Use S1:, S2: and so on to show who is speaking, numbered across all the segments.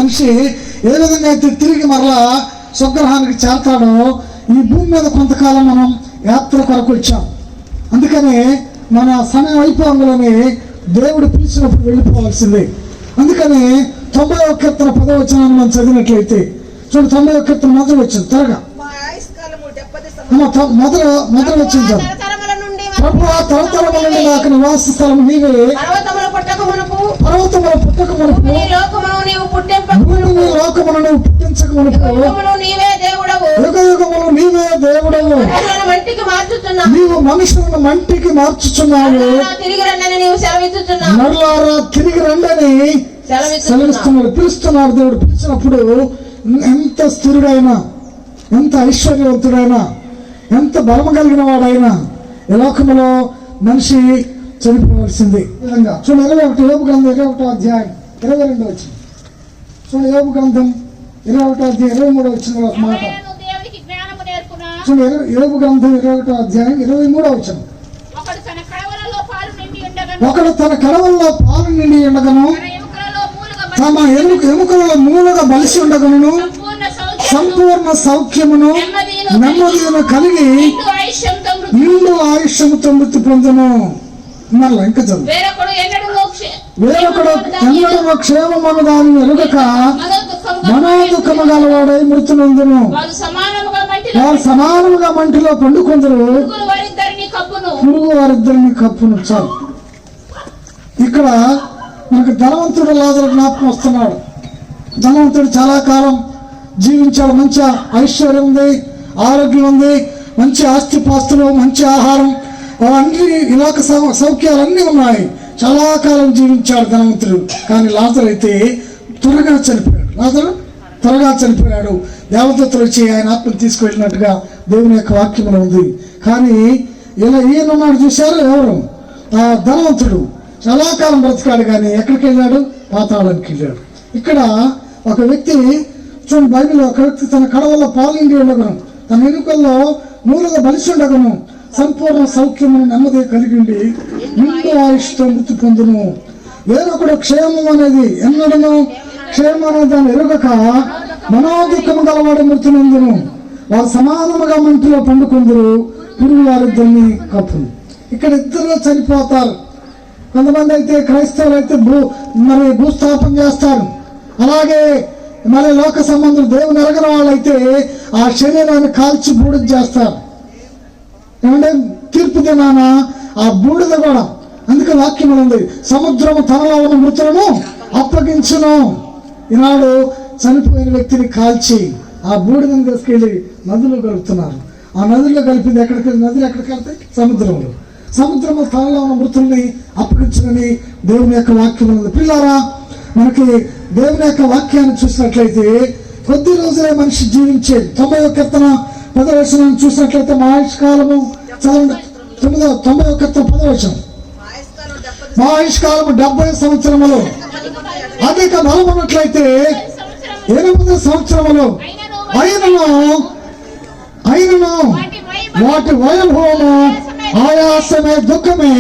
S1: మనిషి ఏ విధంగా అయితే తిరిగి మరలా స్వగ్రహానికి చేరతాడో ఈ భూమి మీద కొంతకాలం మనం యాత్ర కొరకు వచ్చాం. అందుకని మన సమయం అయిపోగానే దేవుడు పిలిచినప్పుడు వెళ్ళిపోవాల్సిందే. అందుకని 90వ కీర్తన 10వ వచనాన్ని మనం చదివినట్లయితే చూడు, 90వ కీర్తన మొదలు వచ్చింది త్వరగా మొదలు వచ్చింది. ప్రభువా, తరతరముల నుండి నాకు నివాస స్థలం నీవే, పర్వతముల పుట్టక మునుపు భూమిని లోకమును నీవు పుట్టించక మునుపు యుగయుగములు నీవే దేవుడవు. నీవు మనుషులను మంటికి మార్చుచున్నావు, మరలారా తిరిగి రండని సెలవిస్తున్నాడు, పిలుస్తున్నాడు. దేవుడు పిలిచినప్పుడు ఎంత స్థిరుడైనా, ఎంత ఐశ్వర్యవంతుడైనా, ఎంత బలము కలిగిన వాడైనా ఈ లోకములో మనిషి చనిపోవలసింది. చూడు 21 యోబు గ్రంథం 21వ అధ్యాయం 22వ వచనం. చూడు యోబు గ్రంథం 21వ అధ్యాయం 23వ వచనం ఒక మాట. చూడు యోబు గ్రంథం 21వ అధ్యాయం 23వ వచనం. ఒకడు తన కడవలలో పాలు నిండి ఉండగను, తమ ఎముకలలో మూలుగా బలిసి ఉండగను, సంపూర్ణ సౌఖ్యమును నెమ్మదిను కలిగి నిండు ఆయుష్యముతో మృతి పొందును. మరలా ఇంకా చదువు. వేరొకడు ఎన్నడూ క్షేమమను దాని ఎరుగక మనోదుఖము గలవాడై మృతి నొందును. వారు సమానముగా మంటిలో పండుకొందరు, పురుగు వారిద్దరిని కప్పును. చాలు. ఇక్కడ మనకు ధనవంతుడు లాజరు జ్ఞాపకం వస్తున్నాడు. ధనవంతుడు చాలా కాలం జీవించాడు, మంచి ఐశ్వర్యం ఉంది, ఆరోగ్యం ఉంది, మంచి ఆస్తిపాస్తులు, మంచి ఆహారం, అన్ని ఇలాక సౌఖ్యాలన్నీ ఉన్నాయి. చాలా కాలం జీవించాడు ధనవంతుడు. కానీ లాజరు అయితే త్వరగా చనిపోయాడు. దేవదత్తులు వచ్చి ఆయన ఆత్మను తీసుకువెళ్ళినట్టుగా దేవుని యొక్క వాక్యంలో ఉంది. కానీ ఇలా ఈయనున్నాడు చూశారు, ఎవరు? ఆ ధనవంతుడు చాలా కాలం బ్రతికాడు, కానీ ఎక్కడికి వెళ్ళాడు? పాతాళానికి వెళ్ళాడు. ఇక్కడ ఒక వ్యక్తి చూడండి, బైబిల్లో ఒక వ్యక్తి తన కడవల్లో పాలు నిండి ఉండగను, తన ఎముకల్లో మూలుగా బలిసి ఉండగను, సంపూర్ణ సౌఖ్యమును నెమ్మది కలిగిండి నిండు ఆయుష్తో మృతి పొందును. వేరొకడు క్షేమం అనేది ఎన్నడను క్షేమం అనే దాన్ని ఎరుగక మనోదుఖము గలవాడు మృతి నొందును. వారు సమానముగా మంటిలో పండుకొందరు, పురుగు వారిద్దరిని కప్పును. ఇక్కడ ఇద్దరు చనిపోతారు. కొంతమంది అయితే క్రైస్తవులు అయితే భూస్థాపన చేస్తారు. అలాగే మరి లోక సంబంధులు దేవుని ఎరగని వాళ్ళైతే ఆ శరీరాన్ని కాల్చి బూడిద చేస్తారు. ఏమంటే తీర్పు దినాన ఆ బూడిద కూడా, అందుకే వాక్యం ఉంది, సముద్రము తనలో ఉన్న మృతులను అప్పగించును. ఈనాడు చనిపోయిన వ్యక్తిని కాల్చి ఆ బూడిదని తీసుకెళ్ళి నదులు కలుపుతున్నారు. ఆ నదుల్లో కలిపింది నదులు ఎక్కడికి వెళ్తాయి? సముద్రంలో. సముద్రము తనలో ఉన్న మృతుల్ని అప్పగించునని దేవుని యొక్క వాక్యం ఉంది. పిల్లారా, మనకి దేవుని యొక్క వాక్యాన్ని చూసినట్లయితే కొద్ది రోజులే మనిషి జీవించేది. 90వ కీర్తన 10వ వచనాన్ని చూసినట్లయితే మా ఆయుష్కాలము 90వ కీర్తన 10వ వచనం, మా ఆయుష్కాలము 70 సంవత్సరములు, అధిక బలం ఉన్నట్లయితే 8 సంవత్సరములు అయినను వాటి వైభవము ఆయాసమే దుఃఖమే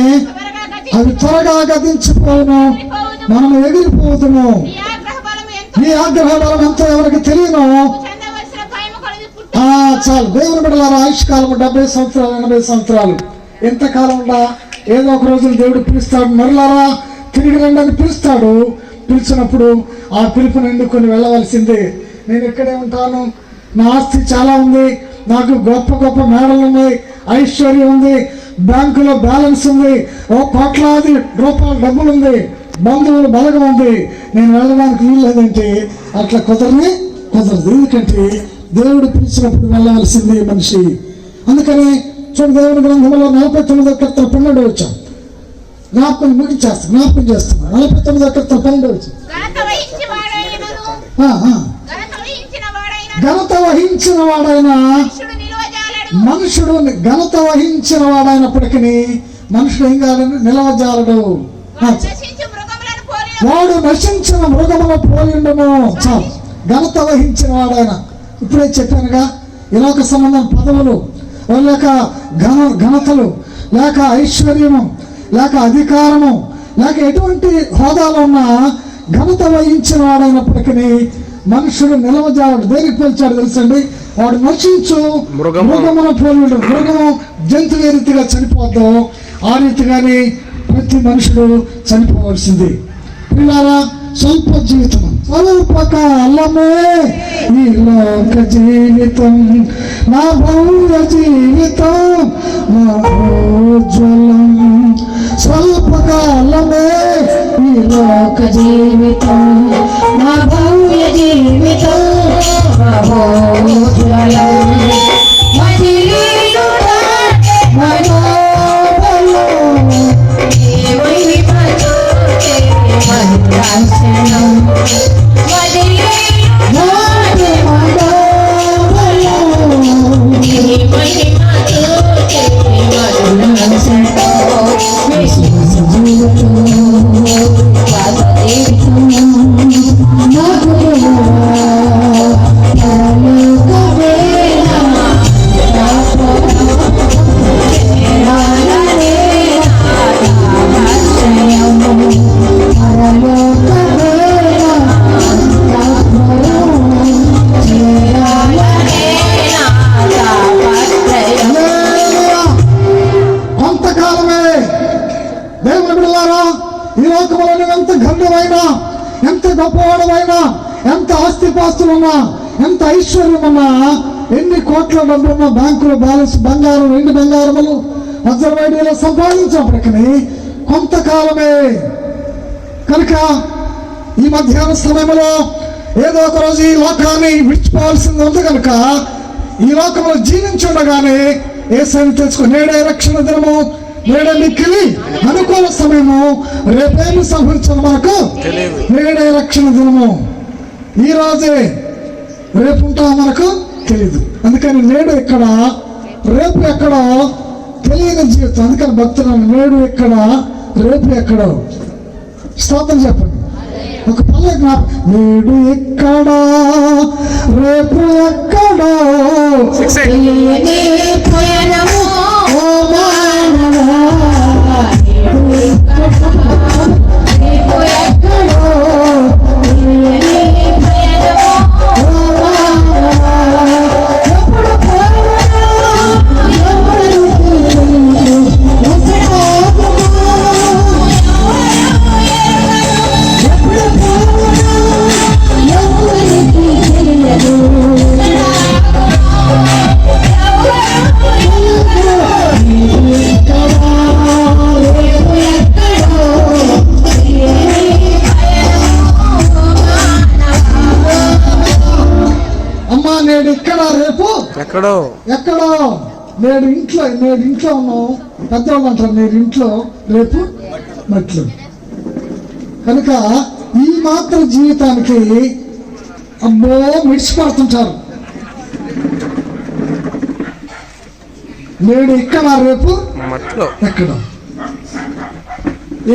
S1: అవి త్వరగా గతించిపోవును, మనం ఎగిరిపోతుము. నీ ఆగ్రహ బలం ఎంతో ఎవరికి తెలియను. చాలు. దేవుని బిడ్డలారా, ఆయుష్కాలము 70 సంవత్సరాలు 80 సంవత్సరాలు. ఎంతకాలం ఉండా ఏదో ఒక రోజున దేవుడు పిలుస్తాడు, మరలారా తిరిగి రండి అని పిలుస్తాడు. పిలిచినప్పుడు ఆ పిలుపుని ఎన్నుకొని వెళ్ళవలసిందే. నేను ఇక్కడే ఉంటాను, నా ఆస్తి చాలా ఉంది, నాకు గొప్ప గొప్ప మేడలు ఉన్నాయి, ఐశ్వర్యం ఉంది, బ్యాంకులో బ్యాలెన్స్ ఉంది, కోట్లాది రూపాయల డబ్బులు ఉంది, బంధువులు బలగం ఉంది, నేను వెళ్ళడానికి వీలు లేదంటే అట్లా కుదరదు. ఎందుకంటే దేవుడు పిలిచినప్పుడు వెళ్ళవలసిందే మనిషి. అందుకని చూడు, దేవుని గ్రంథంలో 49వ కీర్తన 12వ వచనం జ్ఞాపకం చేస్తున్నా 49వ కీర్తన 12వ వచనం. ఘనత వహించిన వాడైనా మనుషుడు ఘనత వహించిన వాడైనప్పటికీ మనుషుడు ఏం కాదని నిలవజాలడు. వాడు నశించిన మృగముల పోయిండును. చాలు. ఘనత వహించిన వాడైనా, ఇప్పుడే చెప్పానుగా, ఇలాక సంబంధం పదవులు లేక ఘనతలు లేక ఐశ్వర్యము లేక అధికారము లేక ఎటువంటి హోదాలో ఉన్నా ఘనత వహించిన వాడైనప్పటికీ మనుషుడు నిలవజాడు. దేనికి పిలిచాడు తెలుసండి? వాడు నశించు మృగమున పోలుడు. మృగము జంతువు ఏ రీతిగా చనిపోద్దో ఆ రీతిగానే ప్రతి మనుషుడు చనిపోవలసింది. పిల్లారా, స్వల్ప జీవితం, స్వల్పకాలమే ఈ లోక జీవితం, నా భవ్య జీవితం మహోజ్వలం. స్వల్పకాలమే ఈ లోక జీవితం, నా భవ్య జీవితం మహోజ్వలం. ఈ లోకంలో ఎంత గర్వమైనా, ఎంత గొప్పవాడమైనా, ఎంత ఆస్తిపాస్తులున్నా, ఎంత ఐశ్వర్యం ఉన్నా, ఎన్ని కోట్ల డబ్బులున్నా, బ్యాంకులో బ్యాలెన్స్, బంగారం, వెండి బంగారములు, వజ్రవైడీలో సంపాదించినప్పటికీ కొంతకాలమే. కనుక ఈ మధ్యాహ్న సమయంలో ఏదో ఒక రోజు ఈ లోకాన్ని విడిచిపోవాల్సింది ఉంది. కనుక ఈ లోకంలో జీవించుండగానే యేసుని తెలుసుకో. నేడే రక్షణ దినము, నేడే మిక్కిలి అనుకూల సమయము, రేపేమి సంభవించదు మనకు నేడే రక్షణ దినము. ఈ రోజే రేపు ఉంటా మనకు తెలియదు. అందుకని నేడు ఎక్కడ, రేపు ఎక్కడో తెలియని జీవితం. అందుకని భక్తులు నేడు ఎక్కడ, రేపు ఎక్కడో. స్తోత్రం చెప్పండి. ఒక పల్లె నేడు ఎక్కడా, రేపు ఎక్కడో నేడు ఇక్కడ, రేపు ఎక్కడో ఎక్కడో. నేడు ఇంట్లో ఉన్నాం. పెద్దవాళ్ళు అంటారు నేడు ఇంట్లో, రేపు మట్లు. కనుక ఈ మాత్రం జీవితానికి అబ్బో మిడిచిపడుతుంటారు. నేడు ఇక్కడ, రేపు ఎక్కడో.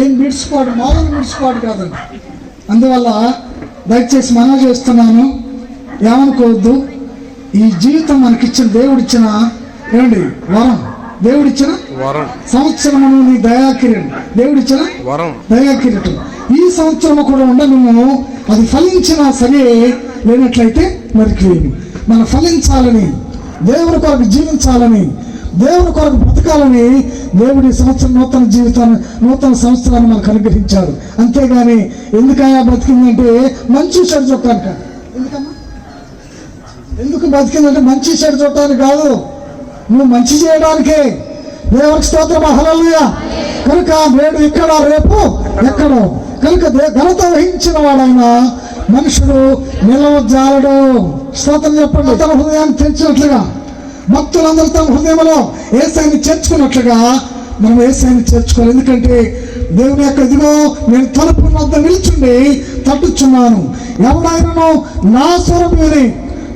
S1: ఏం మిడిచిపాటు, మామూలు మిడిచిపాటు కాదండి. అందువల్ల దయచేసి మనం చేస్తున్నాను, ఏమనుకోవద్దు. ఈ జీవితం మనకిచ్చిన దేవుడిచ్చిన ఏమండి వరం, దేవుడిచ్చిన వరం. సంవత్సరము నీ దయాకిరీటం, దేవుడిచ్చిన వరం, దయాకిరీటం. ఈ సంవత్సరము కూడా ఉండను. అది ఫలించినా సరే, లేనట్లయితే మరికివేమి. మనం ఫలించాలని, దేవుని కొరకు జీవించాలని, దేవుని కొరకు బ్రతకాలని దేవుడి సంవత్సరం నూతన జీవితాన్ని, నూతన సంవత్సరాన్ని మనకు అనుగ్రహించాడు. అంతేగాని ఎందుకయ్యా బతికిందంటే మంచి చెడు చూడటానికి కాదు. ఎందుకమ్మా ఎందుకు బతికిందంటే మంచి చెడు చూడటానికి కాదు, నువ్వు మంచి చేయడానికే. దేవునికి స్తోత్రం, హల్లెలూయా. కనుక నేడు ఇక్కడ, రేపు ఎక్కడో. కనుక ఘనత వహించిన వాడైనా మనుషుడు నిలవజాలడు. స్తోత్రం చెప్పండి. తన హృదయాన్ని తెరిచినట్లుగా భక్తులందరూ తమ హృదయంలో యేసయ్యని చేర్చుకున్నట్లుగా మనం యేసయ్యని చేర్చుకోవాలి. ఎందుకంటే దేవుని యొక్క ఇదిగో నేను తలుపు వద్ద నిల్చుండి తట్టుచున్నాను, ఎవడైనాను నా స్వరం విని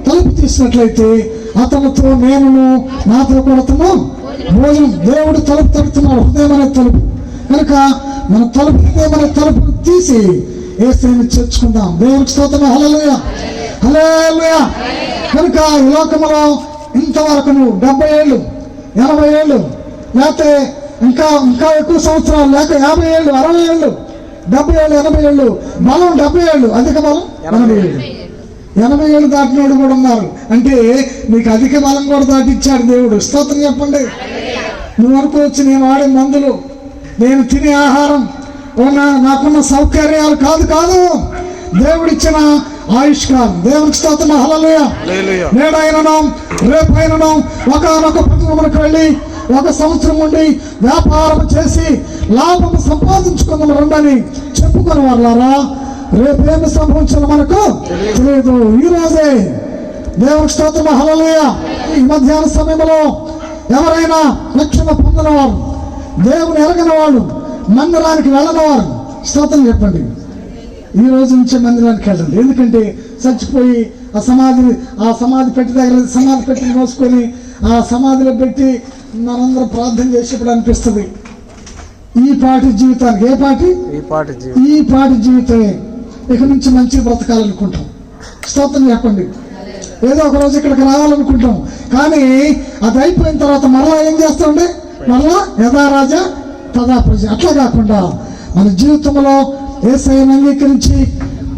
S1: తలుపు తీసినట్లయితే అతనితో నేను, నాతో కూడా అతను భోజనం. దేవుడు తలుపు తడుతున్నాడు, హృదయం అనే తలుపు. కనుక మన తలుపు, హృదయం అనే తలుపు తీసి యేసయ్యని చేర్చుకుందాం. దేవునికి స్తోత్రం, హల్లెలూయా, హల్లెలూయా. కనుక ఈ లోకములో ఇంతవరకు నువ్వు 70 ఏళ్ళు, 80 ఏళ్ళు, లేకపోతే ఇంకా ఎక్కువ సంవత్సరాలు, లేక 50 ఏళ్ళు, 60 ఏళ్ళు 70 ఏళ్ళు 80 ఏళ్ళు, బలం 70 ఏళ్ళు, అధిక బలం 80 ఏళ్ళు. 80 ఏళ్ళు దాటినోడు కూడా ఉన్నారు. అంటే నీకు అధిక బలం కూడా దాటిచ్చాడు దేవుడు. స్తోత్రం చెప్పండి. నువ్వు అనుకోవచ్చు నేను వాడే మందులు, నేను తినే ఆహారం, నాకున్న సౌకర్యాలు కాదు. కాదు, దేవుడిచ్చిన ఆయుష్కాలం. దేవుడికి స్తోత్రం. హల్లెలూయా. నేడైనను రేపైనను ఒకనొక పట్టణములకు వెళ్ళి 1 సంవత్సరం ఉండి వ్యాపారం చేసి లాభం సంపాదించుకున్న రండని చెప్పుకుని వాళ్ళారా, రేపేమి సంభవించిన మనకు తెలియదు. ఈ రోజే దేవుడికి స్తోత్రం. హల్లెలూయా. ఈ మధ్యాహ్న సమయంలో ఎవరైనా రక్షణ పొందినవారు, దేవుని ఎరగిన వాళ్ళు, మందిరానికి వెళ్ళనివారు స్తోత్రం చెప్పండి. ఈ రోజు నుంచే మందిరానికి వెళ్ళండి. ఎందుకంటే చచ్చిపోయి ఆ సమాధి పెట్టి దగ్గర సమాధి పెట్టి మోసుకొని ఆ సమాధిలో పెట్టి మనందరం ప్రార్థన చేసేప్పుడు అనిపిస్తుంది ఈ పాటి జీవితానికి. ఈ పాటి జీవితమే ఇక నుంచి మంచి బ్రతకాలనుకుంటాం. స్తోత్రం చెప్పండి. ఏదో ఒక రోజు ఇక్కడికి రావాలనుకుంటాం, కానీ అది అయిపోయిన తర్వాత మరలా ఏం చేస్తామండి? మరలా యథా రాజా తదా ప్రజ. అట్లా కాకుండా మన జీవితంలో యేసయ్యను అంగీకరించి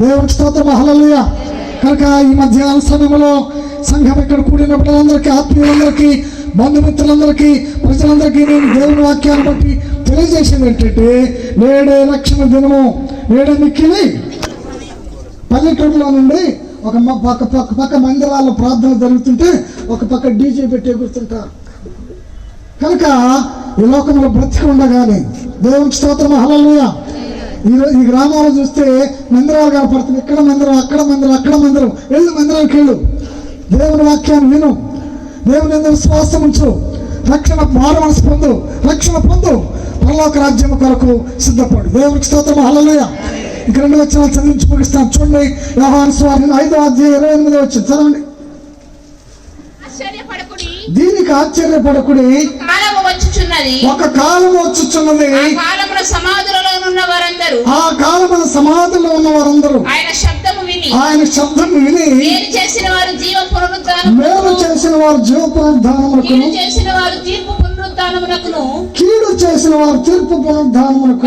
S1: దేవుడికి స్తోత్రం. హల్లెలూయా. కనుక ఈ మధ్యాహ్న సమయంలో సంఘం ఇక్కడ కూడినప్పుడు అందరికీ, ఆత్మీయులందరికీ, బంధుమిత్రులందరికీ, ప్రజలందరికీ నేను దేవుని వాక్యాన్ని బట్టి తెలియజేసేది ఏంటంటే, నేడే రక్షణ దినము. నేడే మిక్కిలి పల్లెటూరులో నుండి ఒక పక్క మందిరాల్లో ప్రార్థన జరుగుతుంటే ఒక పక్క డీజే పెట్టి ఎగురుతుంటారు. కనుక ఈ లోకంలో బ్రతికి ఉండగానే దేవునికి స్తోత్రం. హల్లెలూయా. ఈ గ్రామాల్లో చూస్తే మందిరాలు కనపడుతుంది. ఇక్కడ మందిరం, అక్కడ మందిరం, అక్కడ మందిరం. వెళ్ళు మందిరానికి వెళ్ళు, దేవుని వాక్యాన్ని విను, దేవుని ఎందుకు విశ్వాసం ఉంచు, రక్షణ మారుమనసు పొందు, రక్షణ పొందు, పరలోక రాజ్యం కొరకు సిద్ధపడు. దేవునికి స్తోత్రం. హల్లెలూయా. ఇక 2 వచనాలు చదివించి ముగిస్తాను. చూడండి, యోహాను సువార్త 5వ అధ్యాయం 28వ వచనం చదవండి. దీనికి ఆశ్చర్యపడకుడి, ఒక కాలం వచ్చుచున్నది, ఆ కాలమున సమాధిలో ఉన్న వారందరూ ఆయన శబ్దము విని మేలు చేసిన వారు జీవ పునరుద్ధానమునకును, కీడు చేసిన వారు తీర్పు పునరుద్ధానమునకు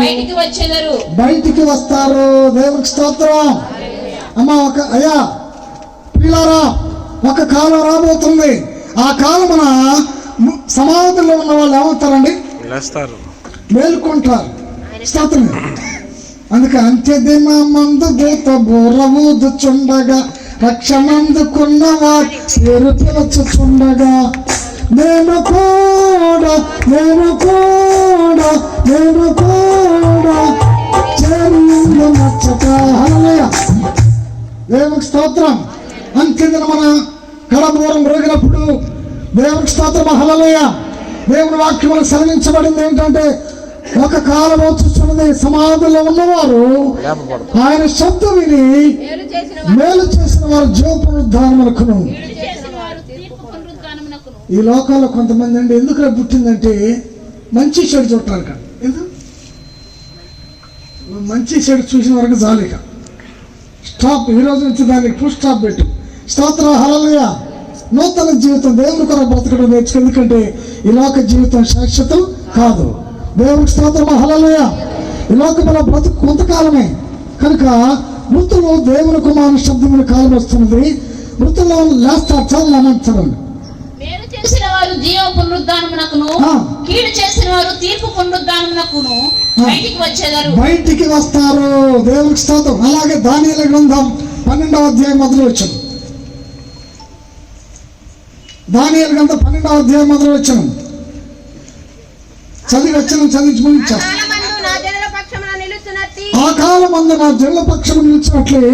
S1: బయటికి వస్తారు. దేవునికి స్తోత్రం. అమ్మా పిల్లారా, ఒక కాలం రాబోతుంది. ఆ కాలమున సమాధిలో ఉన్న వాళ్ళు ఏమవుతారండి? మేలుకుంటారు. స్తోత్రం. అందుకే అంత్యదినమందు దూత బూర ఊదుచుండగా, రక్షణందుకున్న వారు పేరు పిలుచుచుండగా, నేను కూడా దేవునికి స్తోత్రం. అంత్యదిన మన కడబూరం మ్రోగినప్పుడు దేవునికి స్తోత్రం. హల్లెలూయా. దేవుని వాక్యములు సెలవించబడింది ఏంటంటే, ఒక కాలం వచ్చుచున్నది, సమాధిలో ఉన్నవారు ఆయన శబ్దం విని మేలు చేసిన వారు జీవ పునరుద్ధానమునకును. ఈ లోకంలో కొంతమంది అండి ఎందుకు పుట్టిందంటే మంచి చెడు చూడటానికి. ఎందుకు? మంచి చెడు చూసిన వరకు జాలిక స్టాప్. ఈ రోజు నుంచి దానికి ఫుల్ స్టాప్ పెట్టు. స్తోత్రం. హల్లెలూయా. నూతన జీవితం దేవుని కొరకు బ్రతకడం నేర్చుకో. ఎందుకంటే ఈ లోక జీవితం శాశ్వతం కాదు. దేవునికి స్తోత్రం. హల్లెలూయా. ఈ లోకంలో బ్రతుకు కొంతకాలమే. కనుక మృతులు దేవుని కుమారుని శబ్దముని కాలం వస్తున్నది. మృతుల్లో లేస్తారు. చాలా అనంతరం.
S2: మేలు చేసిన వారు జీవ పునరుద్ధానమునకును, కీడు చేసిన వారు తీర్పు పునరుద్ధానమునకును బయటికి వస్తారు. దేవునికి స్తోత్రం. అలాగే దానియేలు గ్రంథం 12వ అధ్యాయం మొదలు వచ్చాను. దానియేలు గ్రంథం 12వ అధ్యాయం మొదలు వచ్చాను. చదివించి ముగించాను. ఆ కాలమందు నా జనుల పక్షము నిలిచినట్లే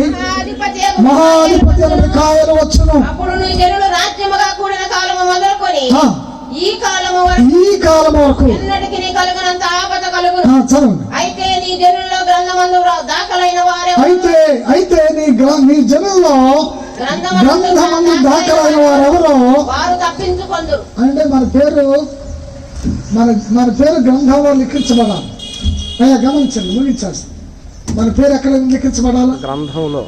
S2: మహాధిపతి కాయలు వచ్చును. ఈ కాలం వరకు అయితే నీ జనుల్లో గ్రంథమందు దాఖలైన వారు
S1: ఎవరో
S2: తప్పించుకొందురు.
S1: అంటే మన పేరు గ్రంథంలో లిఖించబడాలి. అయ్యా గమనించండి, ముగించాల్సి. మన పేరు ఎక్కడ లిఖించబడాలి? గ్రంథంలో.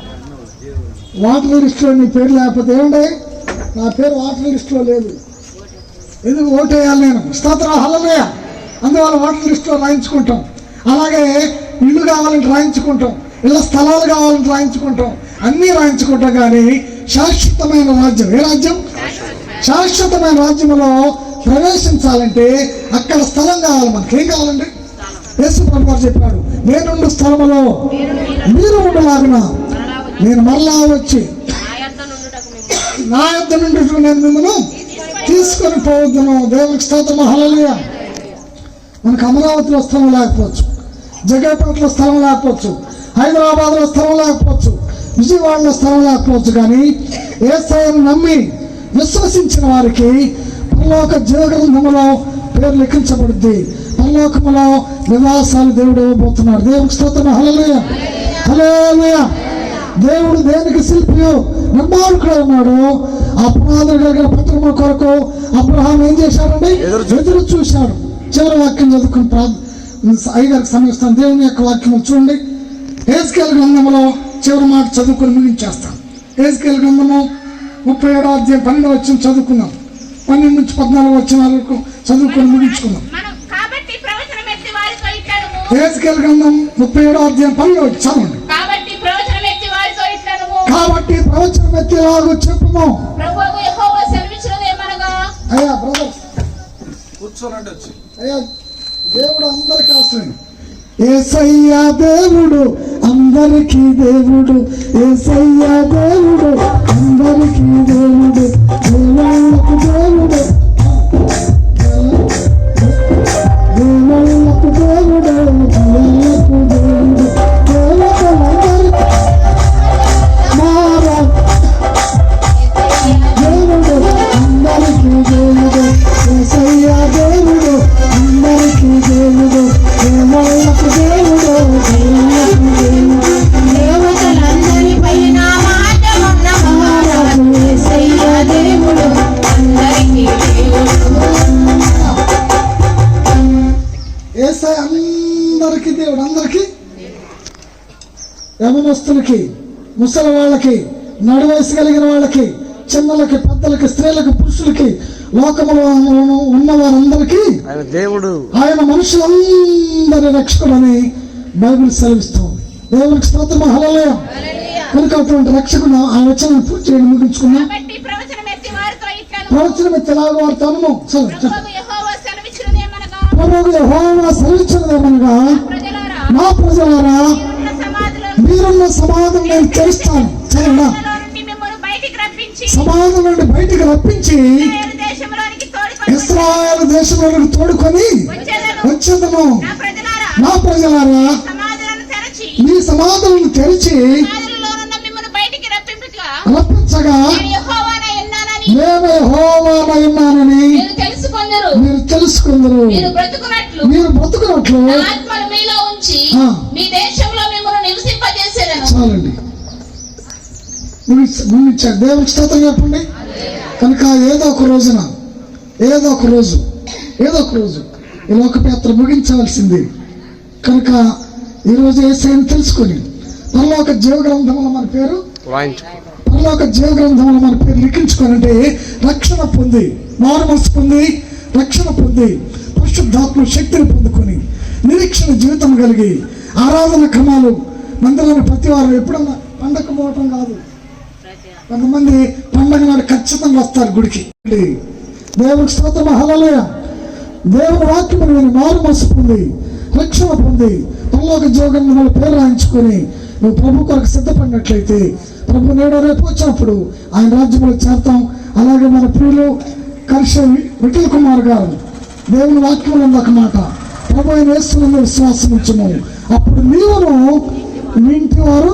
S1: వాటర్ లిస్టులో నీ పేరు లేకపోతే ఏమండి? నా పేరు వాటర్ లిస్టులో లేదు. ఎందుకు? ఓటేయాలి నేను. స్తోత్రం. హల్లెలూయా. అందువల్ల వాటర్ లిస్టులో రాయించుకుంటాం. అలాగే ఇల్లు కావాలంటే రాయించుకుంటాం, ఇళ్ళ స్థలాలు కావాలంటే రాయించుకుంటాం, అన్నీ రాయించుకుంటాం. కానీ శాశ్వతమైన రాజ్యం, ఏ రాజ్యం? శాశ్వతమైన రాజ్యంలో ప్రవేశించాలంటే అక్కడ స్థలం కావాలి. మనకి ఏం కావాలండి? యేసు ప్రభువు వారు చెప్పాడు, నేనుండు స్థలములో మీరు ఉండలాగున నేను మరలా వచ్చి నా యొద్ద నుండి నేను మిమ్మల్ని తీసుకొని పోవద్దును. దేవునికి స్తోత్రం, హల్లెలూయా. మనకు అమరావతిలో స్థలం లేకపోవచ్చు, జగపేటలో స్థలం లేకపోవచ్చు, హైదరాబాద్లో స్థలం లేకపోవచ్చు, విజయవాడలో స్థలం లేకపోవచ్చు. కానీ యేసయ్యను నమ్మి విశ్వసించిన వారికి పరలోక జీవగ్రంథములో పేరు లిఖించబడుద్ది. పరలోకములో నివాసాలు దేవుడు ఇవ్వబోతున్నాడు. దేవునికి స్తోత్రం, హల్లెలూయా, హల్లెలూయా. దేవుడు దేనికి శిల్పియో నిర్మాణకుడు ఉన్నాడు. ఆ పునాదులు కలిగిన పత్రముల కొరకు అబ్రహాం ఏం చేశాడండి? ఎదురు చూశాడు. చివరి వాక్యం చదువుకుని అయ్యగారికి సమయిస్తాను. దేవుని యొక్క వాక్యం చూడండి. హెజ్కేలు గ్రంథంలో చివరి మాట చదువుకొని ముగించేస్తాం. హెజ్కేలు గ్రంథము 37వ అధ్యాయం 12వ వచనం చదువుకున్నాం. 12 నుంచి 14 వచనాల వరకు చదువుకొని ముగించుకున్నాం. హెజ్కేలు గ్రంథం 37వ అధ్యాయం 12వ వచనం చదవండి. కాబట్టి ప్రవచనం ఎత్తిలాగు చెప్పుము. అయ్యా బ్రదర్స్ కూర్చోనండి వచ్చి. అయ్యా దేవుడు అందరికీ ఆశ్రయం. యేసయ్యా దేవుడు అందరికీ దేవుడు, యేసయ్యా దేవుడు అందరికీ దేవుడు, దేవుళ్ళకు దేవుడు, దేవుళ్ళకు దేవుడు, దేవుళ్ళకు దేవుడు, దేవతలందరికీ మారా దేవుడు అందరికీ దేవుడు, యేసయ్యా దేవుడు అందరికీ దేవుడు, దేవుళ్ళకు దేవుడు, దేవుళ్ళకు దేవుడు,
S2: దేవతలందరిపై నా మాట ఉన్నవాడు యేసయ్యా దేవుడు అందరికీ దేవుడు.
S1: యేసయ్య అందరికీ దేవుడు. అందరికీ, యవనస్తులకి, ముసలి వాళ్ళకి, నడువయసు కలిగిన వాళ్ళకి, చిన్నలకి, పెద్దలకి, స్త్రీలకి, పురుషులకి, లోకములో ఉన్న వారందరికీ దేవుడు, ఆయన మనుషులందరి రక్షకుడని బైబిల్ సెలవిస్తుంది. దేవునికి స్తోత్రం, హల్లెలూయా. కనుక అటువంటి రక్షకుడు ఆ వచనాన్ని పూర్తి చేయడం ముగించుకున్నాం. ప్రవచనం ఎత్తలాగా వారితో అనుము. ప్రభువు యెహోవా సెలవిచ్చినదేమనగా, నా ప్రజలారా మీరున్న సమాధులు నేను తెరుస్తాను. చదవడా? సమాధుల నుండి బయటికి రప్పించి ఇశ్రాయేలు దేశంలోకి తోడుకొని వచ్చేదను. నా ప్రజలారా మీ సమాధులను తెరిచి రప్పించగా నేను యెహోవానని మీరు తెలుసుకుందరు. మీరు బ్రతుకున్నట్లు చాలండి. ముగించాడు. దేవునికి స్తోత్రం చెప్పండి. కనుక ఏదో ఒక రోజు ఈ లోకయాత్ర ముగించవలసింది. కనుక ఈరోజు యేసయ్యను తెలుసుకొని పరలోక జీవగ్రంథంలో మన పేరు లిఖించుకోనంటే రక్షణ పొంది, మారు మనసు పొంది, రక్షణ పొంది, పరిశుద్ధాత్మ శక్తిని పొందుకొని నిరీక్షణ జీవితం కలిగి ఆరాధన క్రమాలు మందిరాన్ని ప్రతి వారం ఎప్పుడన్నా పండగ పోవటం కాదు. కొంతమంది పండగ నాడు ఖచ్చితంగా వస్తారు గుడికి. దేవునికి స్తోత్రం, హల్లెలూయా. దేవుని వాక్యం విని మారు మనసు పొంది, రక్షణ పొంది, పరలోక జీవగ్రంథంలో పేరు రాయించుకొని నువ్వు ప్రభు కొరకు సిద్ధపడినట్లయితే ప్రభు నేడు రేపు వచ్చినప్పుడు ఆయన రాజ్యంలో చేరతాం. అలాగే మన ప్రియులు కర్ష విఠల్ కుమార్ గారు దేవుని వాక్యంలో ఒక మాట, ప్రభు అయిన యేసునందు విశ్వాసం ఉంచుము, అప్పుడు నీవును మీ ఇంటి వారు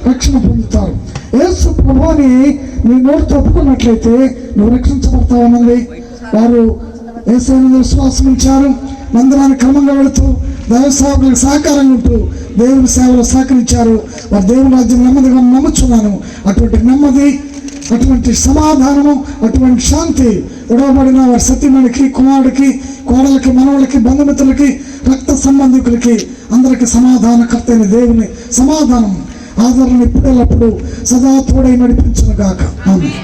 S1: రక్షణ పొందుతారు. యేసు ప్రభువుని నీ నోటితో ఒప్పుకున్నట్లయితే నువ్వు రక్షించబడతావన్నది. వారు యేసునందు విశ్వాసం ఉంచారు. మందిరాన్ని క్రమంగా వెళుతూ దైవ సేవకులకు సహకారంగా ఉంటూ దేవుని సేవలో సహకరించారు. వారు దేవుని రాజ్యం నెమ్మదిగా నమ్ముచున్నాను. అటువంటి నెమ్మది, అటువంటి సమాధానము, అటువంటి శాంతి విడవబడిన వారి సతీమణికి, కుమారుడికి, కోడలకి, మనవులకి, బంధుమిత్రులకి, రక్త సంబంధికులకి అందరికీ సమాధానకర్త అయిన దేవుని సమాధానం ఆదరణ ఎప్పుడెల్లప్పుడు సదా తోడై నడిపించును గాక. ఆమేన్.